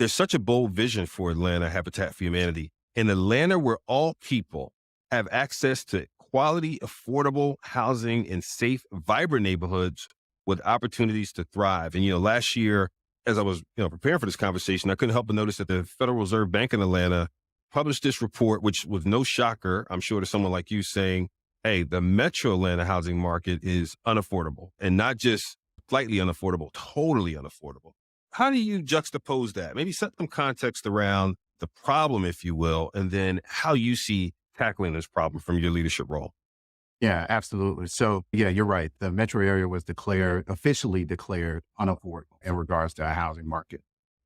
there's such a bold vision for Atlanta Habitat for Humanity. In Atlanta, where all people have access to quality, affordable housing in safe, vibrant neighborhoods with opportunities to thrive. And, last year, as I was, preparing for this conversation, I couldn't help but notice that the Federal Reserve Bank in Atlanta published this report, which was no shocker, I'm sure, to someone like you, saying, hey, the metro Atlanta housing market is unaffordable, and not just slightly unaffordable, totally unaffordable. How do you juxtapose that? Maybe set some context around the problem, if you will, and then how you see tackling this problem from your leadership role. Yeah, absolutely. So yeah, you're right. The metro area was officially declared unaffordable in regards to a housing market.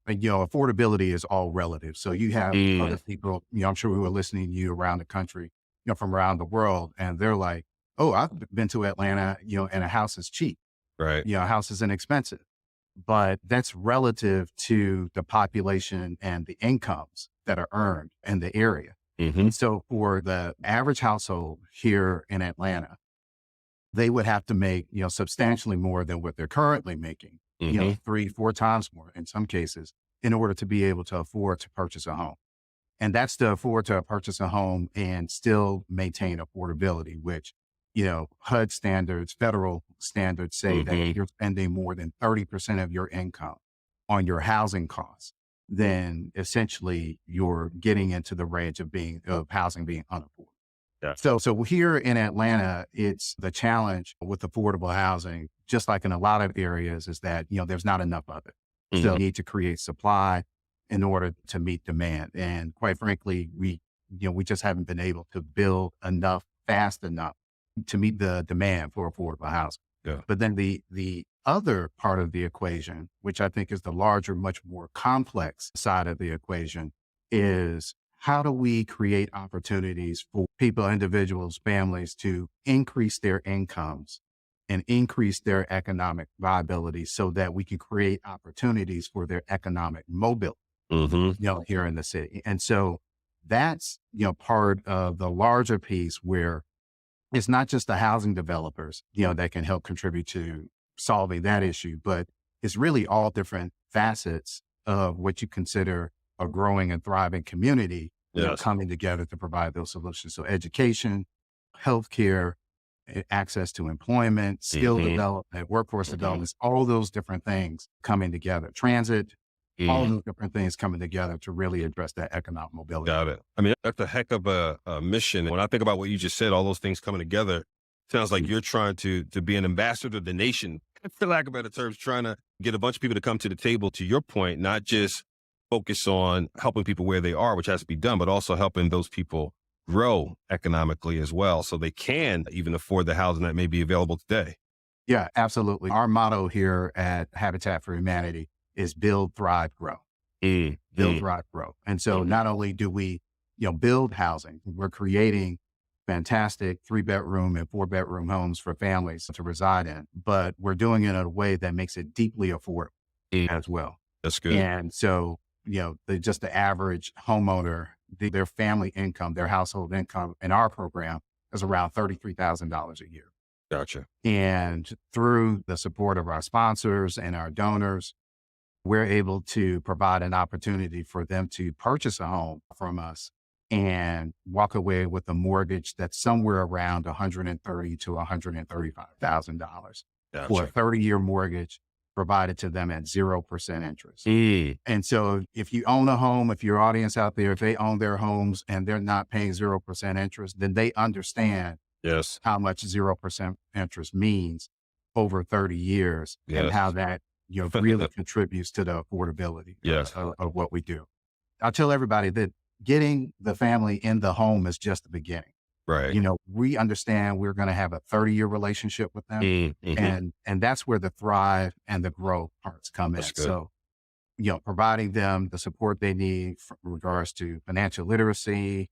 And, affordability is all relative. So you have other people, I'm sure who are listening to you around the country, from around the world, and they're like, oh, I've been to Atlanta, and a house is cheap. Right. A house is inexpensive, but that's relative to the population and the incomes that are earned in the area. Mm-hmm. So for the average household here in Atlanta, they would have to make, substantially more than what they're currently making, 3-4 times more in some cases, in order to be able to afford to purchase a home. And that's to afford to purchase a home and still maintain affordability, which, HUD standards, federal standards say that if you're spending more than 30% of your income on your housing costs, then essentially you're getting into the range of housing being unaffordable. Yeah. So here in Atlanta, it's the challenge with affordable housing, just like in a lot of areas, is that, there's not enough of it. So you need to create supply in order to meet demand. And quite frankly, we just haven't been able to build enough fast enough to meet the demand for affordable housing. Yeah. But then the other part of the equation, which I think is the larger, much more complex side of the equation, is how do we create opportunities for people, individuals, families to increase their incomes and increase their economic viability so that we can create opportunities for their economic mobility, here in the city. And so that's, part of the larger piece where it's not just the housing developers, that can help contribute to solving that issue, but it's really all different facets of what you consider a growing and thriving community, coming together to provide those solutions. So education, healthcare, access to employment, skill development, workforce development, all those different things coming together, transit, all those different things coming together to really address that economic mobility. Got it. I mean, that's a heck of a mission. When I think about what you just said, all those things coming together, sounds like you're trying to be an ambassador to the nation, for lack of better terms, trying to get a bunch of people to come to the table, to your point, not just focus on helping people where they are, which has to be done, but also helping those people grow economically as well, so they can even afford the housing that may be available today. Yeah, absolutely. Our motto here at Habitat for Humanity is build, thrive, grow. Build, thrive, grow. And so not only do we, build housing, we're creating fantastic 3-bedroom and 4-bedroom homes for families to reside in, but we're doing it in a way that makes it deeply affordable as well. That's good. And so, just the average homeowner, their family income, their household income in our program is around $33,000 a year. Gotcha. And through the support of our sponsors and our donors, we're able to provide an opportunity for them to purchase a home from us and walk away with a mortgage that's somewhere around $130,000 to $135,000 for a 30-year mortgage provided to them at 0% interest. And so if you own a home, if your audience out there, if they own their homes and they're not paying 0% interest, then they understand how much 0% interest means over 30 years and how that really contributes to the affordability of what we do. I'll tell everybody that getting the family in the home is just the beginning. Right. We understand we're going to have a 30-year relationship with them. And that's where the thrive and the grow parts come in. So, providing them the support they need in regards to financial literacy,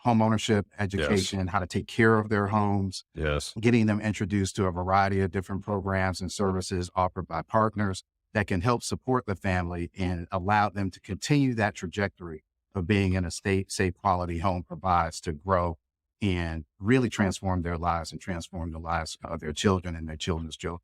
homeownership, education, how to take care of their homes, getting them introduced to a variety of different programs and services offered by partners that can help support the family and allow them to continue that trajectory of being in a safe, quality home provides to grow and really transform their lives and transform the lives of their children and their children's children.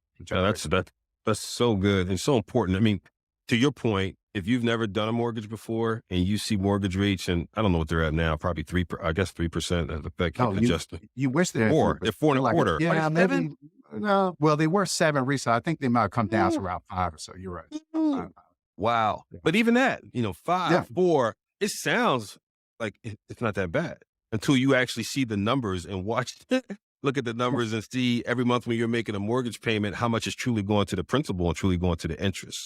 That's so good and so important. I mean, to your point, if you've never done a mortgage before and you see mortgage rates, and I don't know what they're at now, probably I guess 3% as the Fed keep Oh, adjusting. you wish they had More. They're 3%. four and a Like, quarter. Are yeah, they 7? maybe. No, well, they were 7 recently. I think they might have come down to Mm, around 5 or so. You're right. mm. Uh, Wow. yeah. But even that, Yeah. 5, 4, it sounds like it's not that bad until you actually see the numbers and watch, look at the numbers and see every month when you're making a mortgage payment, how much is truly going to the principal and truly going to the interest.